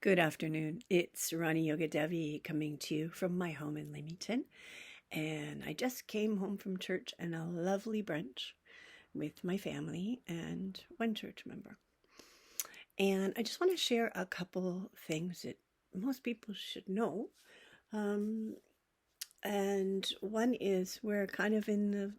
Good afternoon. It's Ronnie Yoga Devi coming to you from my home in Leamington. And I just came home from church and a lovely brunch with my family and one church member. And I just want to share a couple things that most people should know. And one is we're kind of in the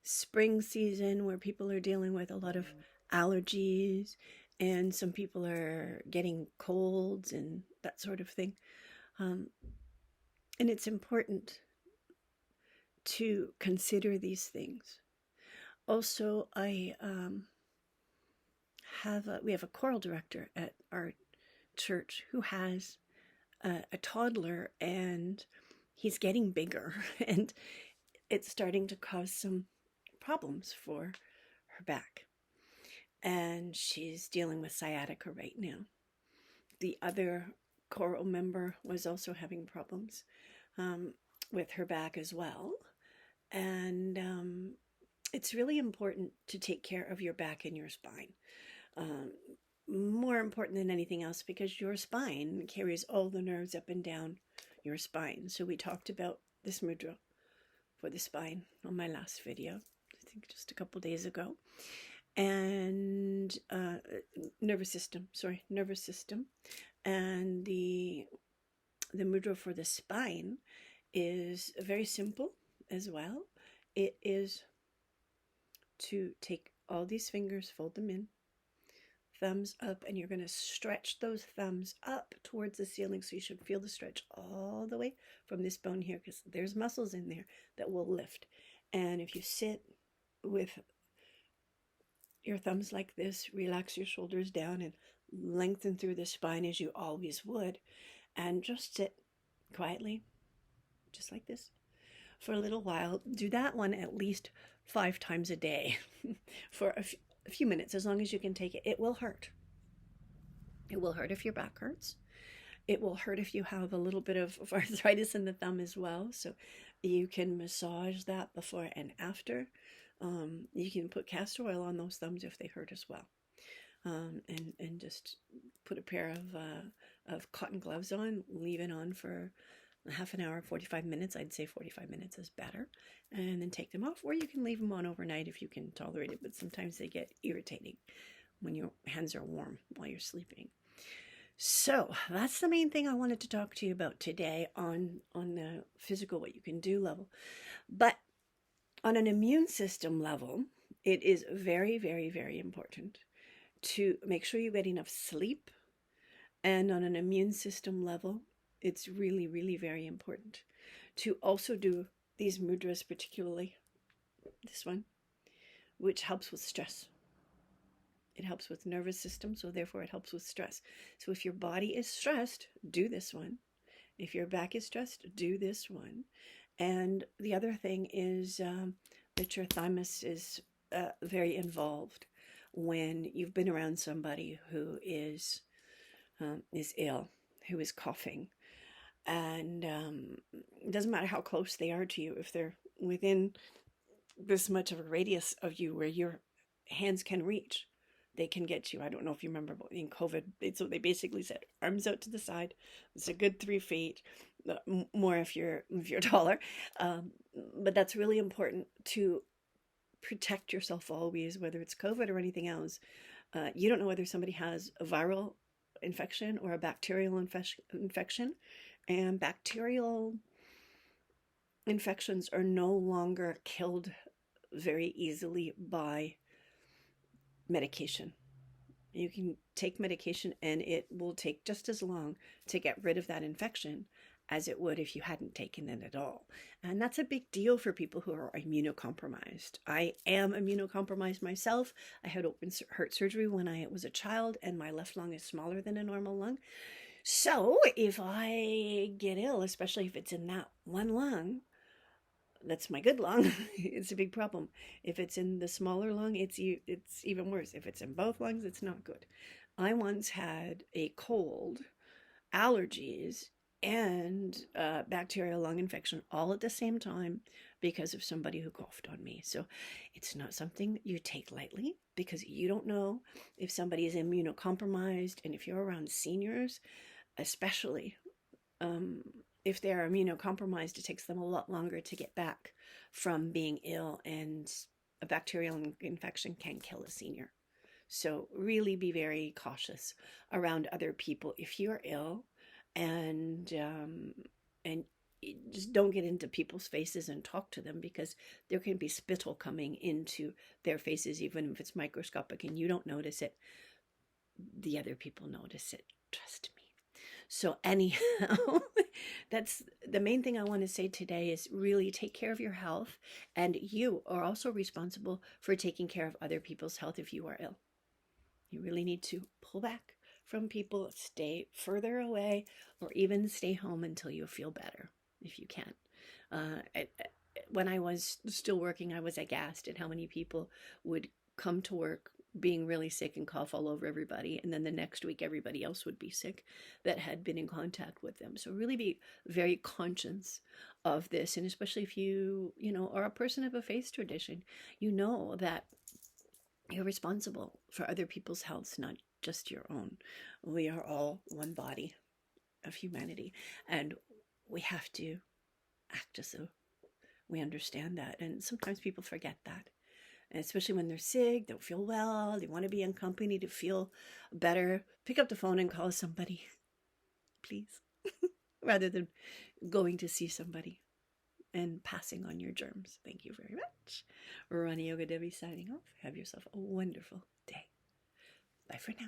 spring season where people are dealing with a lot of allergies and some people are getting colds and that sort of thing. Um, and it's important to consider these things. Also, we have a choral director at our church who has a toddler, and he's getting bigger, and it's starting to cause some problems for her back. And she's dealing with sciatica right now. The other choral member was also having problems with her back as well. And it's really important to take care of your back and your spine. More important than anything else, because your spine carries all the nerves up and down your spine. So we talked about this mudra for the spine on my last video, I think just a couple days ago. And nervous system. And the mudra for the spine is very simple as well. It is to take all these fingers, fold them in, thumbs up, and you're going to stretch those thumbs up towards the ceiling. So you should feel the stretch all the way from this bone here, because there's muscles in there that will lift. And if you sit with your thumbs like this, relax your shoulders down and lengthen through the spine as you always would, and just sit quietly, just like this, for a little while. Do that one at least 5 times a day for a few minutes, as long as you can take it. It will hurt. It will hurt if your back hurts. It will hurt if you have a little bit of arthritis in the thumb as well. So you can massage that before and after. You can put castor oil on those thumbs if they hurt as well. And just put a pair of cotton gloves on, leave it on for half an hour, 45 minutes. I'd say 45 minutes is better. And then take them off, or you can leave them on overnight if you can tolerate it. But sometimes they get irritating when your hands are warm while you're sleeping. So that's the main thing I wanted to talk to you about today on the physical, what you can do level. But on an immune system level, it is very, very, very important to make sure you get enough sleep. And on an immune system level, it's really, really very important to also do these mudras, particularly this one, which helps with stress. It helps with nervous system, so therefore it helps with stress. So if your body is stressed, do this one. If your back is stressed, do this one. And the other thing is that your thymus is very involved when you've been around somebody who is ill, who is coughing. And it doesn't matter how close they are to you. If they're within this much of a radius of you where your hands can reach, they can get you. I don't know if you remember in COVID, so they basically said arms out to the side. It's a good 3 feet, more if you're taller. But that's really important to protect yourself always, whether it's COVID or anything else. You don't know whether somebody has a viral infection or a bacterial infection, and bacterial infections are no longer killed very easily by medication. You can take medication and it will take just as long to get rid of that infection as it would if you hadn't taken it at all. And that's a big deal for people who are immunocompromised. I am immunocompromised myself. I had open heart surgery when I was a child, and my left lung is smaller than a normal lung. So if I get ill, especially if it's in that one lung, that's my good lung, it's a big problem. If it's in the smaller lung, it's even worse. If it's in both lungs, it's not good. I once had a cold, allergies, and bacterial lung infection all at the same time because of somebody who coughed on me. So it's not something you take lightly, because you don't know if somebody is immunocompromised. And if you're around seniors, especially if they're immunocompromised, it takes them a lot longer to get back from being ill, and a bacterial infection can kill a senior. So really be very cautious around other people if you're ill, and just don't get into people's faces and talk to them, because there can be spittle coming into their faces, even if it's microscopic and you don't notice it. The other people notice it. Trust me. So anyhow, that's the main thing I want to say today, is really take care of your health. And you are also responsible for taking care of other people's health if you are ill. You really need to pull back from people, stay further away, or even stay home until you feel better, if you can. When I was still working, I was aghast at how many people would come to work being really sick and cough all over everybody, and then the next week everybody else would be sick that had been in contact with them. So really be very conscious of this, and especially if you are a person of a faith tradition, you know that you're responsible for other people's health, not just your own. We are all one body of humanity, and we have to act as though we understand that. And sometimes people forget that. And especially when they're sick, don't feel well, they want to be in company to feel better. Pick up the phone and call somebody, please, rather than going to see somebody and passing on your germs. Thank you very much. Ronnie Yoga Debbie signing off. Have yourself a wonderful day. Bye for now.